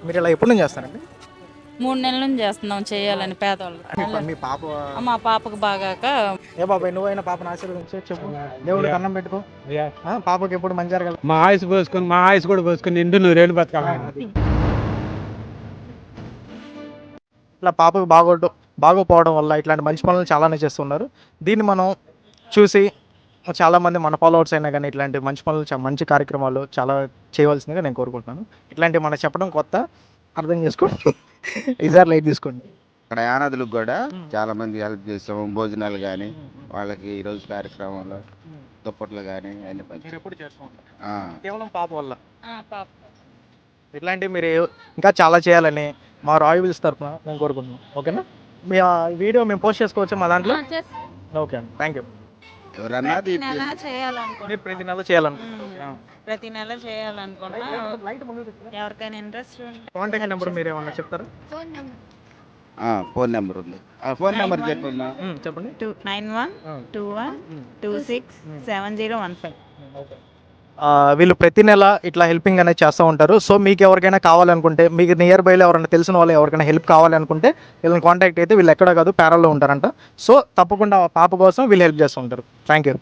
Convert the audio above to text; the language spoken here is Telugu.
మీరు ఇలా ఎప్పటి నుంచి చేస్తారండి? 3 నెలల నుంచి చేస్తున్నాం చేయాలని పేదవాళ్ళకి. మీ పాప మా పాపకు బాగాక ఏ బాబాయ్ నువ్వైనా పాపను ఆశీర్వదించి చెప్పు, దేవుడికి అన్నం పెట్టుకో. పాపకి ఎప్పుడు మంచి జరగాలి. మా ఆయుస్ కూడా పోసుకొని నిండు నూరేళ్ళు బతకాలి. ఇట్లా పాపకు బాగోపోవడం వల్ల ఇట్లాంటి మంచి పనులు చాలానే చేస్తున్నారు. దీన్ని మనం చూసి చాలామంది మన ఫాలోవర్స్ అయినా కానీ ఇట్లాంటి మంచి పనులు మంచి కార్యక్రమాలు చాలా చేయవలసిందిగా నేను కోరుకుంటున్నాను. ఇట్లాంటివి మనం చెప్పడం కొత్త, అర్థం చేసుకోండి. ఈసారి లైట్ తీసుకోండి. అక్కడ యానాదులకు కూడా చాలా మంది హెల్ప్ చేస్తాము. భోజనాలు కానీ వాళ్ళకి ఈరోజు కార్యక్రమంలో దుప్పట్లు కానీ అన్ని మీరు ఎప్పుడు చేస్తూ ఉంటారు ఆ. కేవలం పాప వల్ల. పాప ఇట్లాంటివి మీరు ఇంకా చాలా చేయాలని మా రాయల్స్ తరఫున నేను కోరుకుంటున్నాను. ఓకేనా? మీ వీడియో మేము పోస్ట్ చేసుకోవచ్చు మా దాంట్లో. ఓకే అండి, థ్యాంక్ యూ. ఎవరన్నా ప్రతి నెల చేయాలనుకుంటున్నాం. మీరు ప్రతి నెల చేయాలనుకుంటున్నాను. ప్రతి నెల చేయాలనుకుంటున్నాం. ఎవరికైనా ఇంట్రెస్ట్ కాంటాక్ట్ నెంబర్ మీరు ఏమన్నా చెప్తారా? ఫోన్ నెంబర్ ఉంది. ఆ ఫోన్ నెంబర్ చెప్పమ్మా. చెప్పండి. 9121267015. వీళ్ళు ప్రతి నెల ఇట్లా హెల్పింగ్ అనేది చేస్తూ ఉంటారు. సో మీకు ఎవరికైనా కావాలనుకుంటే, మీకు నియర్ బైలో ఎవరైనా తెలిసిన వాళ్ళు ఎవరికైనా హెల్ప్ కావాలనుకుంటే వీళ్ళని కాంటాక్ట్ అయితే వీళ్ళు ఎక్కడ కాదు పేరల్లో ఉంటారంట. సో తప్పకుండా పాప కోసం వీళ్ళు హెల్ప్ చేస్తూ ఉంటారు. Thank you.